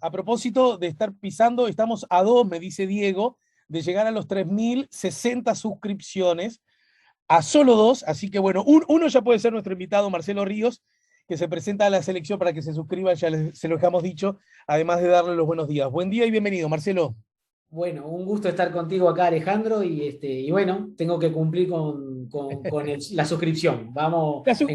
A propósito de estar pisando, estamos a 2, me dice Diego, de llegar a los 3.060 suscripciones, a solo 2, así que bueno, uno ya puede ser nuestro invitado, Marcelo Ríos, que se presenta a la selección para que se suscriban, ya se lo dejamos dicho, además de darle los buenos días. Buen día y bienvenido, Marcelo. Bueno, un gusto estar contigo acá, Alejandro, y bueno, tengo que cumplir con la suscripción. Vamos, La, su-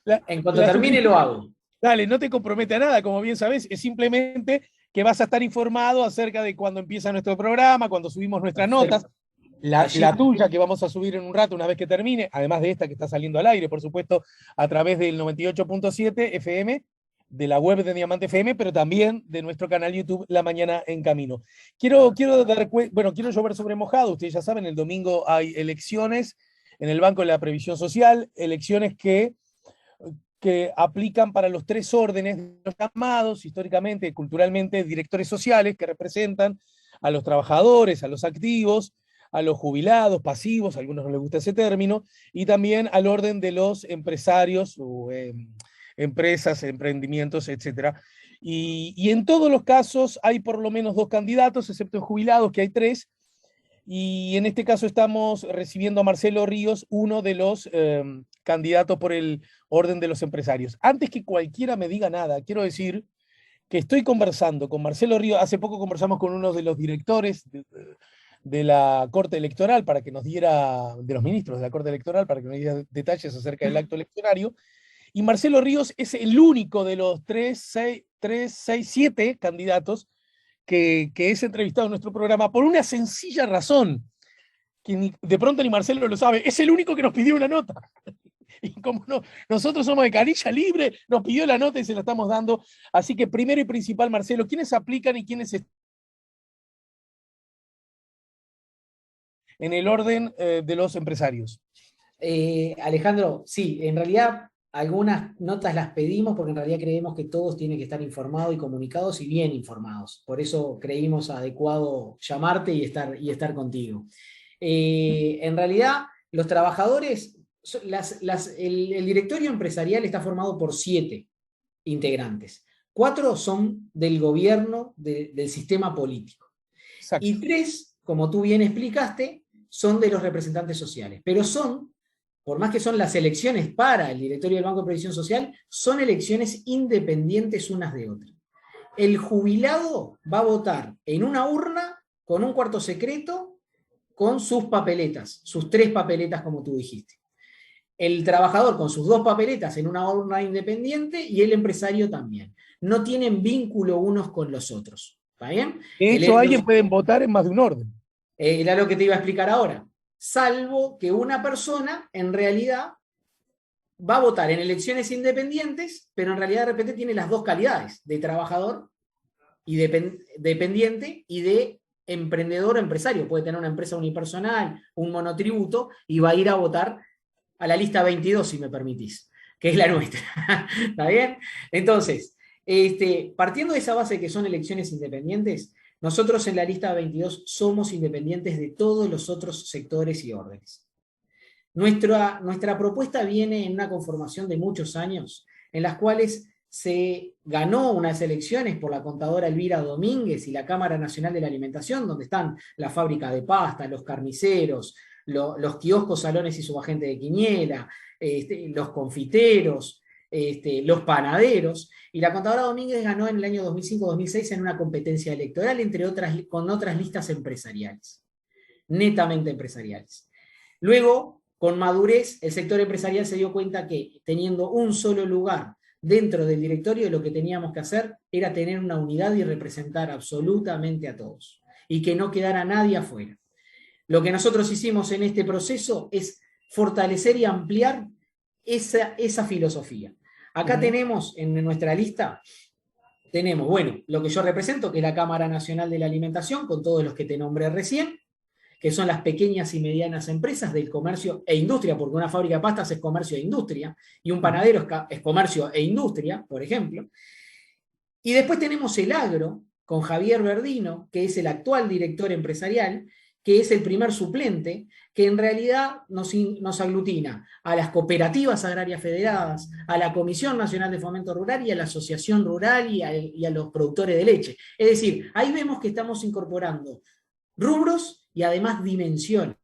la, en cuanto la termine lo suscripción, hago. dale, no te compromete a nada, como bien sabes, es simplemente que vas a estar informado acerca de cuando empieza nuestro programa, cuando subimos nuestras notas. Perfecto. La Allí, tuya, que vamos a subir en un rato una vez que termine, además de esta que está saliendo al aire, por supuesto, a través del 98.7 FM, de la web de Diamante FM, pero también de nuestro canal YouTube La Mañana en Camino. Quiero llover sobre mojado. Ustedes ya saben, el domingo hay elecciones en el Banco de la Previsión Social, elecciones que aplican para los tres órdenes de los llamados, históricamente, culturalmente, directores sociales que representan a los trabajadores, a los activos, a los jubilados, pasivos, a algunos no les gusta ese término, y también al orden de los empresarios, o, empresas, emprendimientos, etcétera. Y en todos los casos hay por lo menos 2 candidatos, excepto en jubilados, que hay 3, y en este caso estamos recibiendo a Marcelo Ríos, uno de los candidatos por el orden de los empresarios. Antes que cualquiera me diga nada, quiero decir que estoy conversando con Marcelo Ríos. Hace poco conversamos con uno de los directores de la Corte Electoral para que nos diera, de los ministros de la Corte Electoral, para que nos diera detalles acerca del acto eleccionario. Y Marcelo Ríos es el único de los 7 candidatos que es entrevistado en nuestro programa por una sencilla razón, que de pronto ni Marcelo lo sabe, es el único que nos pidió una nota. Y como no, nosotros somos de canilla libre, nos pidió la nota y se la estamos dando. Así que primero y principal, Marcelo, ¿quiénes aplican y quiénes en el orden de los empresarios? Alejandro, sí, en realidad algunas notas las pedimos porque en realidad creemos que todos tienen que estar informados y comunicados y bien informados. Por eso creímos adecuado llamarte y estar contigo. En realidad, los trabajadores, el directorio empresarial está formado por 7 integrantes. 4 son del gobierno, del sistema político. Exacto. Y 3, como tú bien explicaste, son de los representantes sociales. Pero por más que son las elecciones para el directorio del Banco de Previsión Social, son elecciones independientes unas de otras. El jubilado va a votar en una urna con un cuarto secreto con sus papeletas, sus 3 papeletas como tú dijiste. El trabajador con sus 2 papeletas en una urna independiente y el empresario también. No tienen vínculo unos con los otros. ¿Está bien? De hecho, alguien puede votar en más de un orden. Era lo que te iba a explicar ahora. Salvo que una persona en realidad va a votar en elecciones independientes, pero en realidad de repente tiene las 2 calidades, de trabajador y dependiente y de emprendedor o empresario. Puede tener una empresa unipersonal, un monotributo, y va a ir a votar a la lista 22, si me permitís, que es la nuestra. ¿Está bien? Entonces, partiendo de esa base que son elecciones independientes, nosotros en la lista 22 somos independientes de todos los otros sectores y órdenes. Nuestra propuesta viene en una conformación de muchos años, en las cuales se ganó unas elecciones por la contadora Elvira Domínguez y la Cámara Nacional de la Alimentación, donde están la fábrica de pasta, los carniceros, los kioscos, salones y subagentes de Quiniela, los confiteros, los panaderos, y la contadora Domínguez ganó en el año 2005-2006 en una competencia electoral, con otras listas empresariales, netamente empresariales. Luego, con madurez, el sector empresarial se dio cuenta que teniendo un solo lugar dentro del directorio, lo que teníamos que hacer era tener una unidad y representar absolutamente a todos, y que no quedara nadie afuera. Lo que nosotros hicimos en este proceso es fortalecer y ampliar esa filosofía. Acá tenemos en nuestra lista, bueno, lo que yo represento, que es la Cámara Nacional de la Alimentación, con todos los que te nombré recién, que son las pequeñas y medianas empresas del comercio e industria, porque una fábrica de pastas es comercio e industria, y un panadero es comercio e industria, por ejemplo. Y después tenemos el agro, con Javier Verdino, que es el actual director empresarial, que es el primer suplente, que en realidad nos aglutina a las cooperativas agrarias federadas, a la Comisión Nacional de Fomento Rural y a la Asociación Rural y a los productores de leche. Es decir, ahí vemos que estamos incorporando rubros y además dimensiones.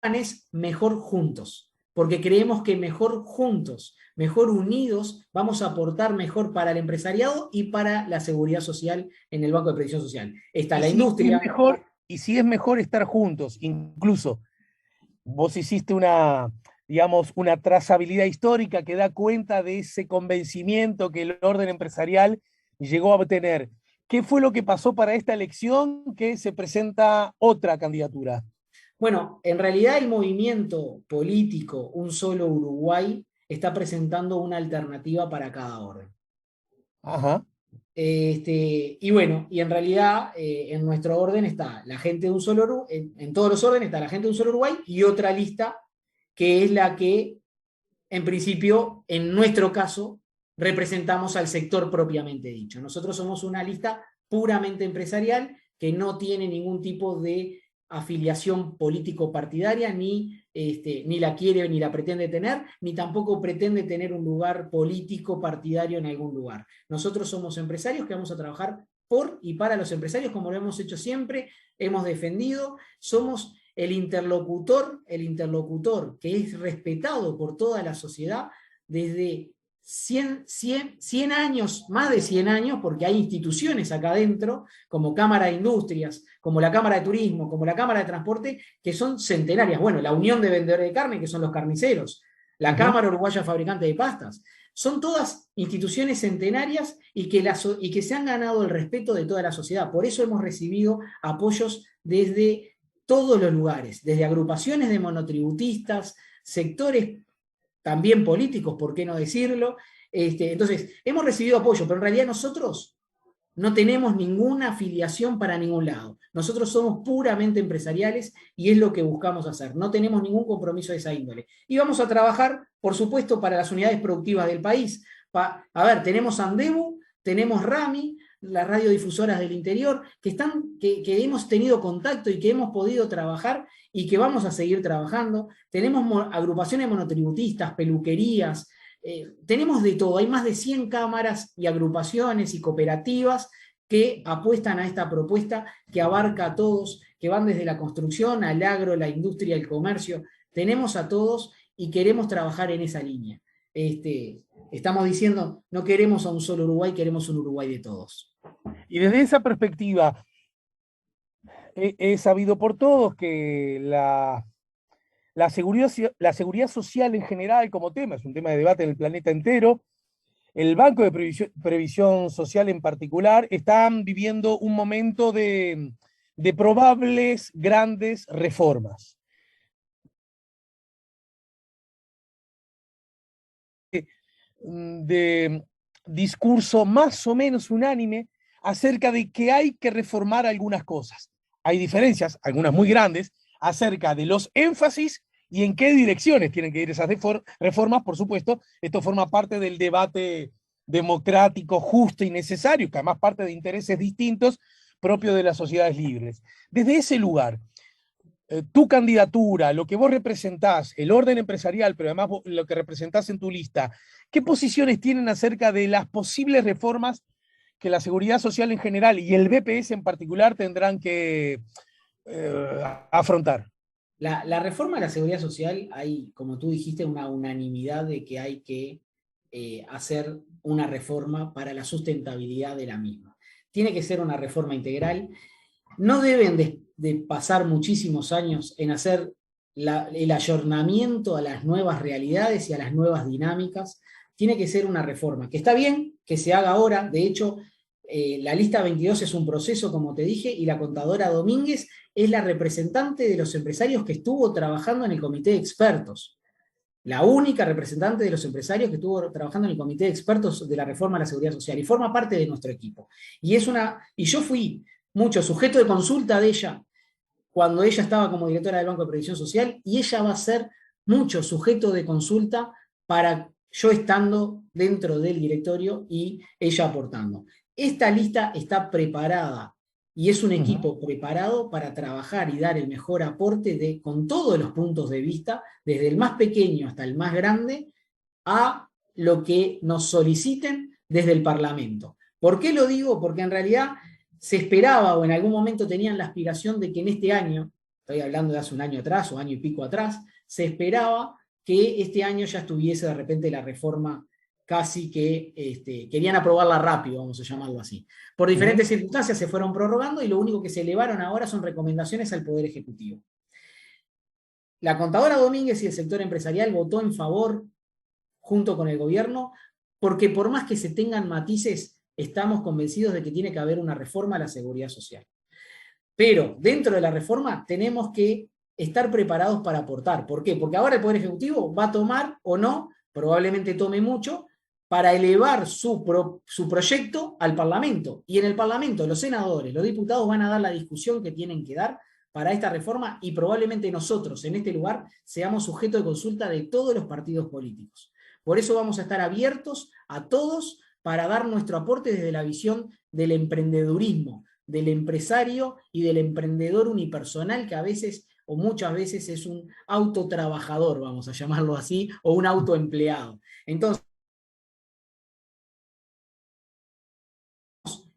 Es mejor juntos, porque creemos que mejor juntos, mejor unidos, vamos a aportar mejor para el empresariado y para la seguridad social en el Banco de Previsión Social. Está la industria. Y si es mejor estar juntos, incluso vos hiciste una, digamos, una trazabilidad histórica que da cuenta de ese convencimiento que el orden empresarial llegó a obtener. ¿Qué fue lo que pasó para esta elección que se presenta otra candidatura? Bueno, en realidad el movimiento político Un Solo Uruguay está presentando una alternativa para cada orden. Ajá. Y bueno, y en realidad en nuestro orden está la gente de Un Solo Uruguay, en todos los órdenes está la gente de Un Solo Uruguay y otra lista que es la que, en principio, en nuestro caso, representamos al sector propiamente dicho. Nosotros somos una lista puramente empresarial que no tiene ningún tipo de afiliación político-partidaria, ni la quiere ni la pretende tener, ni tampoco pretende tener un lugar político partidario en algún lugar. Nosotros somos empresarios que vamos a trabajar por y para los empresarios, como lo hemos hecho siempre, hemos defendido, somos el interlocutor que es respetado por toda la sociedad desde 100 años, más de 100 años, porque hay instituciones acá adentro, como Cámara de Industrias, como la Cámara de Turismo, como la Cámara de Transporte, que son centenarias. Bueno, la Unión de Vendedores de Carne, que son los carniceros, la Cámara Uruguaya Fabricante de Pastas. Son todas instituciones centenarias y que se han ganado el respeto de toda la sociedad. Por eso hemos recibido apoyos desde todos los lugares, desde agrupaciones de monotributistas, sectores también políticos, ¿por qué no decirlo? Entonces, hemos recibido apoyo, pero en realidad nosotros no tenemos ninguna afiliación para ningún lado. Nosotros somos puramente empresariales y es lo que buscamos hacer. No tenemos ningún compromiso de esa índole. Y vamos a trabajar, por supuesto, para las unidades productivas del país. A ver, tenemos Andebu, tenemos Rami, las radiodifusoras del interior, que hemos tenido contacto y que hemos podido trabajar y que vamos a seguir trabajando. Tenemos agrupaciones monotributistas, peluquerías, tenemos de todo. Hay más de 100 cámaras y agrupaciones y cooperativas que apuestan a esta propuesta que abarca a todos, que van desde la construcción al agro, la industria, el comercio. Tenemos a todos y queremos trabajar en esa línea. Estamos diciendo, no queremos a un solo Uruguay, queremos un Uruguay de todos. Y desde esa perspectiva, he sabido por todos que la seguridad social en general como tema, es un tema de debate en el planeta entero, el Banco de Previsión Social en particular, están viviendo un momento de probables grandes reformas. De discurso más o menos unánime acerca de que hay que reformar algunas cosas. Hay diferencias, algunas muy grandes, acerca de los énfasis y en qué direcciones tienen que ir esas reformas. Por supuesto, esto forma parte del debate democrático, justo y necesario, que además parte de intereses distintos propios de las sociedades libres. Desde ese lugar, tu candidatura, lo que vos representás, el orden empresarial, pero además lo que representás en tu lista, ¿qué posiciones tienen acerca de las posibles reformas que la seguridad social en general y el BPS en particular tendrán que afrontar? La reforma de la seguridad social, hay, como tú dijiste, una unanimidad de que hay que hacer una reforma para la sustentabilidad de la misma. Tiene que ser una reforma integral. No deben de pasar muchísimos años en hacer el ayornamiento a las nuevas realidades y a las nuevas dinámicas. Tiene que ser una reforma, que está bien que se haga ahora. De hecho, la lista 22 es un proceso, como te dije, y la contadora Domínguez es la representante de los empresarios que estuvo trabajando en el comité de expertos. La única representante de los empresarios que estuvo trabajando en el comité de expertos de la reforma a la seguridad social y forma parte de nuestro equipo. Y yo fui mucho sujeto de consulta de ella cuando ella estaba como directora del Banco de Previsión Social, y ella va a ser mucho sujeto de consulta para yo estando dentro del directorio y ella aportando. Esta lista está preparada y es un equipo preparado para trabajar y dar el mejor aporte con todos los puntos de vista, desde el más pequeño hasta el más grande, a lo que nos soliciten desde el Parlamento. ¿Por qué lo digo? Porque en realidad se esperaba, o en algún momento tenían la aspiración de que en este año, estoy hablando de hace un año atrás o año y pico atrás, se esperaba que este año ya estuviese de repente la reforma casi que querían aprobarla rápido, vamos a llamarlo así. Por diferentes circunstancias se fueron prorrogando y lo único que se elevaron ahora son recomendaciones al Poder Ejecutivo. La contadora Domínguez y el sector empresarial votó en favor, junto con el gobierno, porque por más que se tengan matices, estamos convencidos de que tiene que haber una reforma a la seguridad social. Pero dentro de la reforma tenemos que estar preparados para aportar. ¿Por qué? Porque ahora el Poder Ejecutivo va a tomar o no, probablemente tome mucho, para elevar su proyecto al Parlamento. Y en el Parlamento los senadores, los diputados van a dar la discusión que tienen que dar para esta reforma y probablemente nosotros en este lugar seamos sujeto de consulta de todos los partidos políticos. Por eso vamos a estar abiertos a todos para dar nuestro aporte desde la visión del emprendedurismo, del empresario y del emprendedor unipersonal que a veces o muchas veces es un autotrabajador, vamos a llamarlo así, o un autoempleado. Entonces,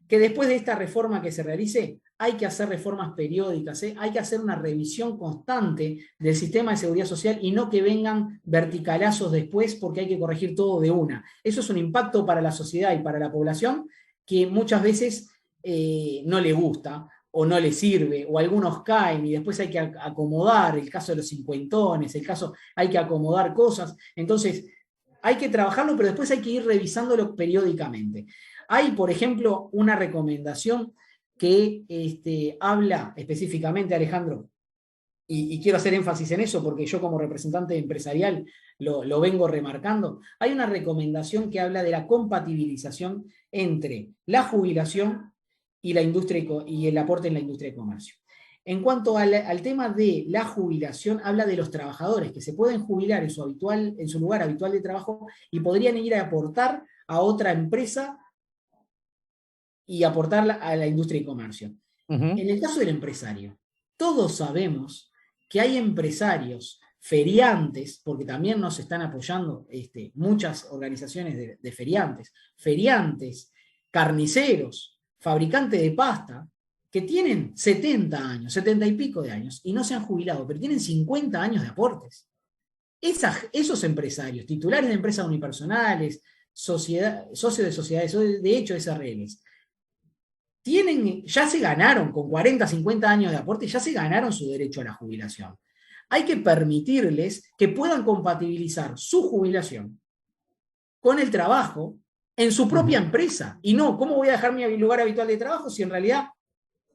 que después de esta reforma que se realice, hay que hacer reformas periódicas, hay que hacer una revisión constante del sistema de seguridad social y no que vengan verticalazos después porque hay que corregir todo de una. Eso es un impacto para la sociedad y para la población que muchas veces no le gusta o no le sirve, o algunos caen y después hay que acomodar, el caso de los cincuentones, hay que acomodar cosas. Entonces, hay que trabajarlo, pero después hay que ir revisándolo periódicamente. Hay, por ejemplo, una recomendación que habla específicamente, Alejandro, y quiero hacer énfasis en eso porque yo como representante empresarial lo vengo remarcando. Hay una recomendación que habla de la compatibilización entre la jubilación y la industria y el aporte en la industria de comercio. En cuanto al tema de la jubilación, habla de los trabajadores que se pueden jubilar en su lugar habitual de trabajo y podrían ir a aportar a otra empresa y aportar a la industria y comercio. En el caso del empresario, todos sabemos que hay empresarios feriantes, porque también nos están apoyando muchas organizaciones de feriantes, carniceros, fabricantes de pasta, que tienen 70 años, 70 y pico de años, y no se han jubilado, pero tienen 50 años de aportes. Esos empresarios, titulares de empresas unipersonales, socios de sociedades, de hecho SRLs, ya se ganaron, con 40, 50 años de aporte, ya se ganaron su derecho a la jubilación. Hay que permitirles que puedan compatibilizar su jubilación con el trabajo en su propia empresa. Y no, ¿cómo voy a dejar mi lugar habitual de trabajo si en realidad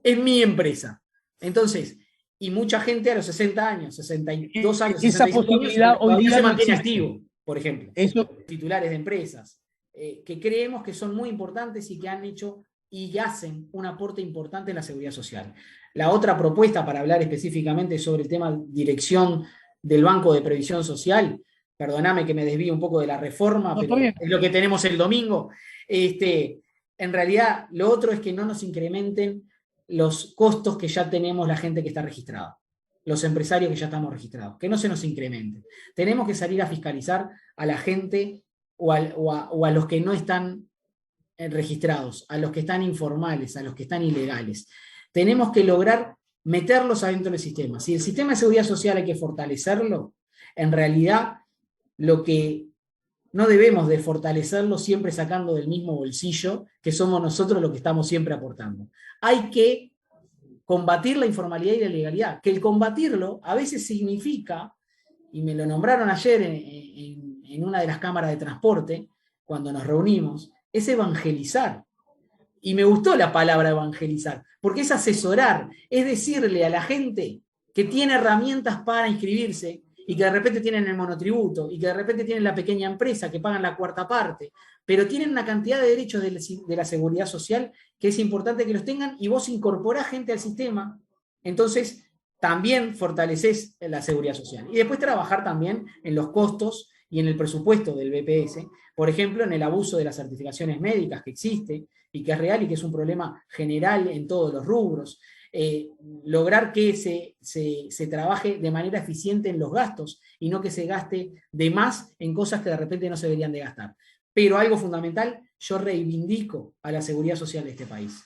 es mi empresa? Entonces, y mucha gente a los 60 años, 62 años, esa 65 posibilidad años, hoy día se no mantiene existe. activo, por ejemplo. Eso, titulares de empresas, que creemos que son muy importantes y que han hecho y hacen un aporte importante en la seguridad social. La otra propuesta, para hablar específicamente sobre el tema dirección del Banco de Previsión Social, perdóname que me desvíe un poco de la reforma, no, pero es lo que tenemos el domingo. En realidad, lo otro es que no nos incrementen los costos que ya tenemos la gente que está registrada, los empresarios que ya estamos registrados, que no se nos incrementen. Tenemos que salir a fiscalizar a la gente o a los que no están registrados, a los que están informales, a los que están ilegales. Tenemos que lograr meterlos adentro del sistema. Si el sistema de seguridad social hay que fortalecerlo, en realidad lo que no debemos de fortalecerlo siempre sacando del mismo bolsillo, que somos nosotros los que estamos siempre aportando. Hay que combatir la informalidad y la ilegalidad, que el combatirlo a veces significa, y me lo nombraron ayer en una de las cámaras de transporte, cuando nos reunimos, es evangelizar. Y me gustó la palabra evangelizar, porque es asesorar, es decirle a la gente que tiene herramientas para inscribirse y que de repente tienen el monotributo y que de repente tienen la pequeña empresa que pagan la cuarta parte, pero tienen una cantidad de derechos de la seguridad social que es importante que los tengan y vos incorporás gente al sistema. Entonces, también fortaleces la seguridad social. Y después trabajar también en los costos y en el presupuesto del BPS, por ejemplo, en el abuso de las certificaciones médicas que existe y que es real y que es un problema general en todos los rubros. Lograr que se trabaje de manera eficiente en los gastos y no que se gaste de más en cosas que de repente no se deberían de gastar. Pero algo fundamental, yo reivindico a la seguridad social de este país.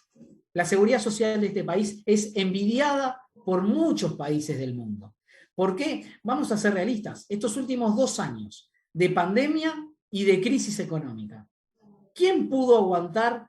La seguridad social de este país es envidiada por muchos países del mundo. ¿Por qué? Vamos a ser realistas. Estos últimos 2 años de pandemia y de crisis económica, ¿quién pudo aguantar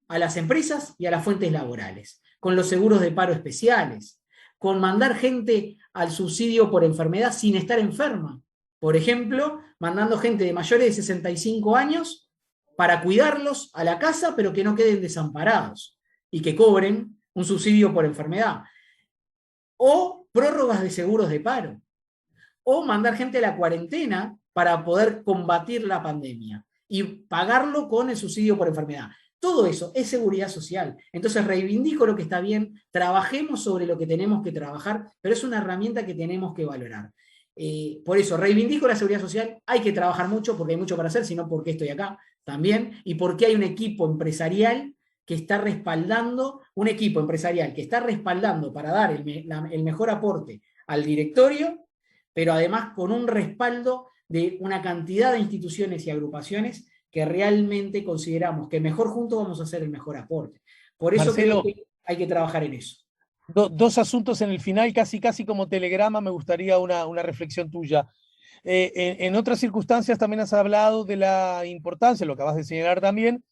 a las empresas y a las fuentes laborales? Con los seguros de paro especiales, con mandar gente al subsidio por enfermedad sin estar enferma. Por ejemplo, mandando gente de mayores de 65 años para cuidarlos a la casa, pero que no queden desamparados y que cobren un subsidio por enfermedad. O prórrogas de seguros de paro. O mandar gente a la cuarentena para poder combatir la pandemia y pagarlo con el subsidio por enfermedad. Todo eso es seguridad social. Entonces reivindico lo que está bien, trabajemos sobre lo que tenemos que trabajar, pero es una herramienta que tenemos que valorar. Por eso, reivindico la seguridad social, hay que trabajar mucho porque hay mucho para hacer, sino porque estoy acá también, y porque hay un equipo empresarial que está respaldando, un equipo empresarial que está respaldando para dar el mejor aporte al directorio, pero además con un respaldo de una cantidad de instituciones y agrupaciones que realmente consideramos que mejor juntos vamos a hacer el mejor aporte. Por eso Marcelo, creo que hay que trabajar en eso. dos asuntos en el final, casi como telegrama, me gustaría una reflexión tuya. En otras circunstancias también has hablado de la importancia, lo acabas de señalar también,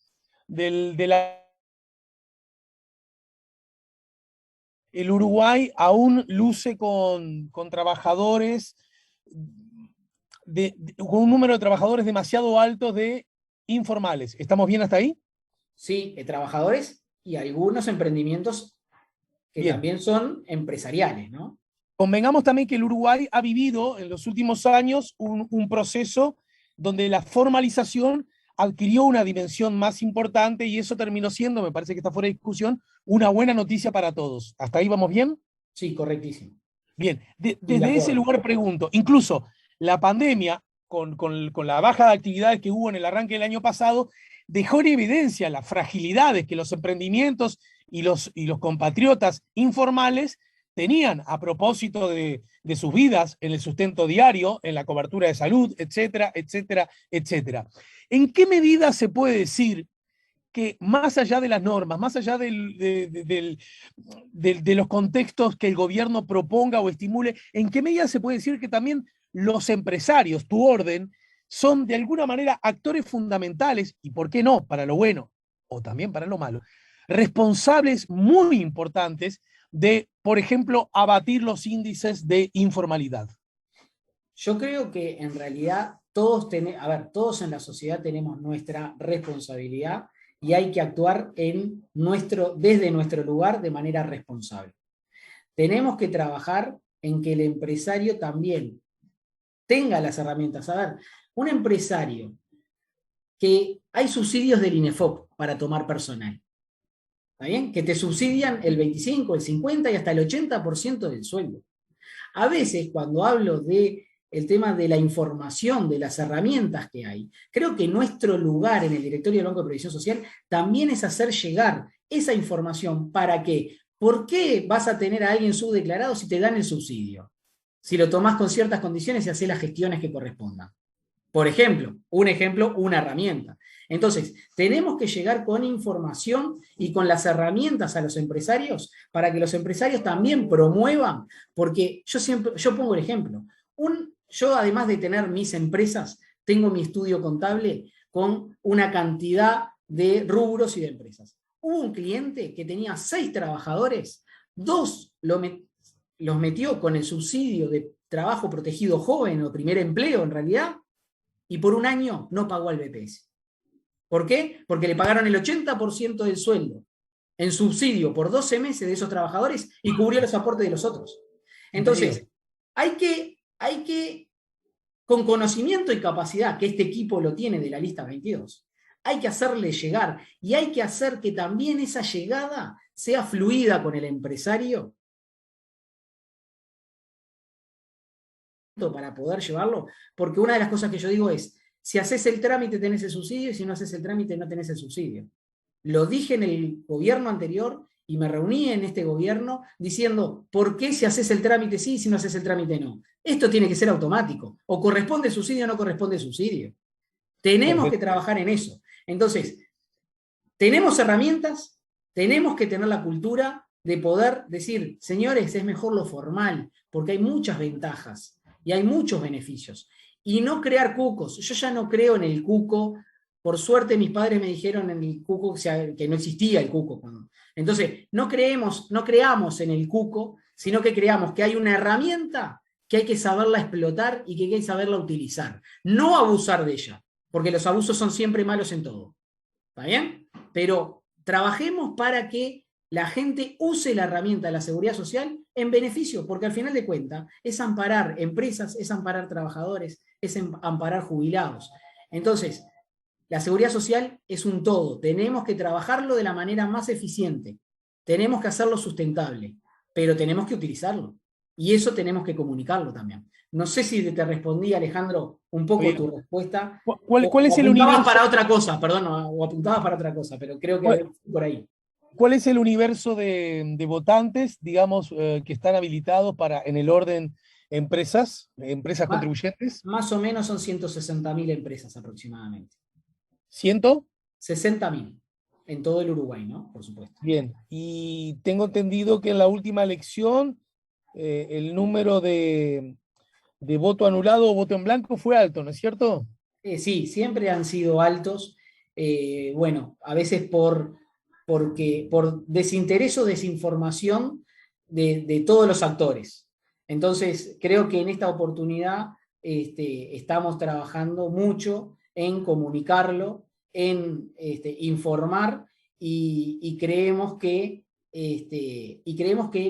de la... El Uruguay aún luce con trabajadores, con un número de trabajadores demasiado alto de informales. ¿Estamos bien hasta ahí? Sí, trabajadores y algunos emprendimientos que Bien. también son empresariales, ¿no? Convengamos también que el Uruguay ha vivido en los últimos años un proceso donde la formalización adquirió una dimensión más importante y eso terminó siendo, me parece que está fuera de discusión, una buena noticia para todos. ¿Hasta ahí vamos bien? Sí, correctísimo. Bien, Sí, de desde ese acuerdo. lugar pregunto, incluso la pandemia, con la baja de actividades que hubo en el arranque del año pasado, dejó en evidencia las fragilidades que los emprendimientos y los compatriotas informales tenían a propósito de sus vidas en el sustento diario, en la cobertura de salud, etcétera, etcétera, etcétera. ¿En qué medida se puede decir que más allá de las normas, más allá de los contextos que el gobierno proponga o estimule, en qué medida se puede decir que también los empresarios, tu orden, son de alguna manera actores fundamentales, y por qué no, para lo bueno o también para lo malo, responsables muy importantes de, por ejemplo, abatir los índices de informalidad? Yo creo que en realidad todos en la sociedad tenemos nuestra responsabilidad y hay que actuar desde nuestro lugar de manera responsable. Tenemos que trabajar en que el empresario también tenga las herramientas. A ver, un empresario que hay subsidios del INEFOP para tomar personal. ¿Está bien? Que te subsidian el 25, el 50 y hasta el 80% del sueldo. A veces, cuando hablo de el tema de la información, de las herramientas que hay, creo que nuestro lugar en el directorio del Banco de Previsión Social también es hacer llegar esa información para que, ¿por qué vas a tener a alguien subdeclarado si te dan el subsidio? Si lo tomás con ciertas condiciones y haces las gestiones que correspondan. Por ejemplo, una herramienta. Entonces, tenemos que llegar con información y con las herramientas a los empresarios para que los empresarios también promuevan, porque yo pongo el ejemplo. Yo, además de tener mis empresas, tengo mi estudio contable con una cantidad de rubros y de empresas. Hubo un cliente que tenía 6 trabajadores, 2 los metió con el subsidio de trabajo protegido joven o primer empleo en realidad, y por un año no pagó al BPS. ¿Por qué? Porque le pagaron el 80% del sueldo en subsidio por 12 meses de esos trabajadores y cubrió los aportes de los otros. Entonces, hay que, con conocimiento y capacidad, que este equipo lo tiene de la lista 22, hay que hacerle llegar y hay que hacer que también esa llegada sea fluida con el empresario para poder llevarlo, porque una de las cosas que yo digo es, si haces el trámite tenés el subsidio y si no haces el trámite no tenés el subsidio. Lo dije en el gobierno anterior y me reuní en este gobierno diciendo, ¿por qué si haces el trámite sí y si no haces el trámite no? Esto tiene que ser automático. O corresponde subsidio o no corresponde subsidio. Tenemos que trabajar en eso. Entonces, tenemos herramientas, tenemos que tener la cultura de poder decir, señores, es mejor lo formal, porque hay muchas ventajas y hay muchos beneficios. Y no crear cucos. Yo ya no creo en el cuco. Por suerte mis padres me dijeron en el cuco que no existía el cuco. Entonces, no creamos en el cuco, sino que creamos que hay una herramienta que hay que saberla explotar y que hay que saberla utilizar. No abusar de ella, porque los abusos son siempre malos en todo. ¿Está bien? Pero trabajemos para que la gente use la herramienta de la seguridad social en beneficio, porque al final de cuentas es amparar empresas, es amparar trabajadores, es amparar jubilados. Entonces, la seguridad social es un todo. Tenemos que trabajarlo de la manera más eficiente. Tenemos que hacerlo sustentable, pero tenemos que utilizarlo. Y eso tenemos que comunicarlo también. No sé si te respondí, Alejandro, un poco Oye, tu respuesta. ¿cuál es el Apuntabas universo? para otra cosa, perdón, o apuntabas para otra cosa, pero creo que por ahí. ¿Cuál es el universo de votantes, digamos, que están habilitados para, en el orden, empresas contribuyentes? Más o menos son 160.000 empresas aproximadamente. ¿Ciento? 60.000 en todo el Uruguay, ¿no? Por supuesto. Bien. Y tengo entendido que en la última elección el número de voto anulado o voto en blanco fue alto, ¿no es cierto? Sí, siempre han sido altos. Bueno, a veces por desinterés o desinformación de todos los actores. Entonces, creo que en esta oportunidad estamos trabajando mucho en comunicarlo, en informar y creemos que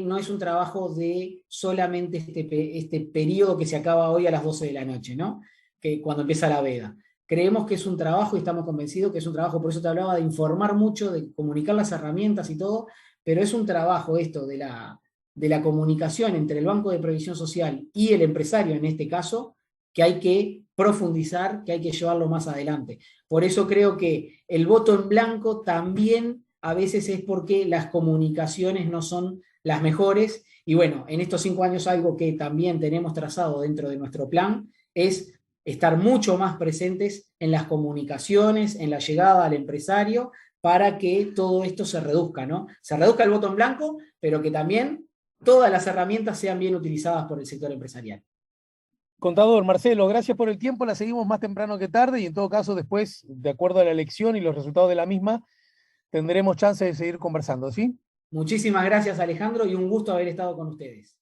no es un trabajo de solamente este periodo que se acaba hoy a las 12 de la noche, ¿no? Que cuando empieza la veda. Creemos que es un trabajo y estamos convencidos que es un trabajo, por eso te hablaba de informar mucho, de comunicar las herramientas y todo, pero es un trabajo esto de la comunicación entre el Banco de Previsión Social y el empresario en este caso, que hay que profundizar, que hay que llevarlo más adelante. Por eso creo que el voto en blanco también a veces es porque las comunicaciones no son las mejores, y bueno, en estos 5 años algo que también tenemos trazado dentro de nuestro plan es estar mucho más presentes en las comunicaciones, en la llegada al empresario, para que todo esto se reduzca, ¿no? Se reduzca el voto en blanco, pero que también todas las herramientas sean bien utilizadas por el sector empresarial. Contador, Marcelo, gracias por el tiempo, la seguimos más temprano que tarde y en todo caso después, de acuerdo a la elección y los resultados de la misma, tendremos chance de seguir conversando, ¿sí? Muchísimas gracias, Alejandro, y un gusto haber estado con ustedes.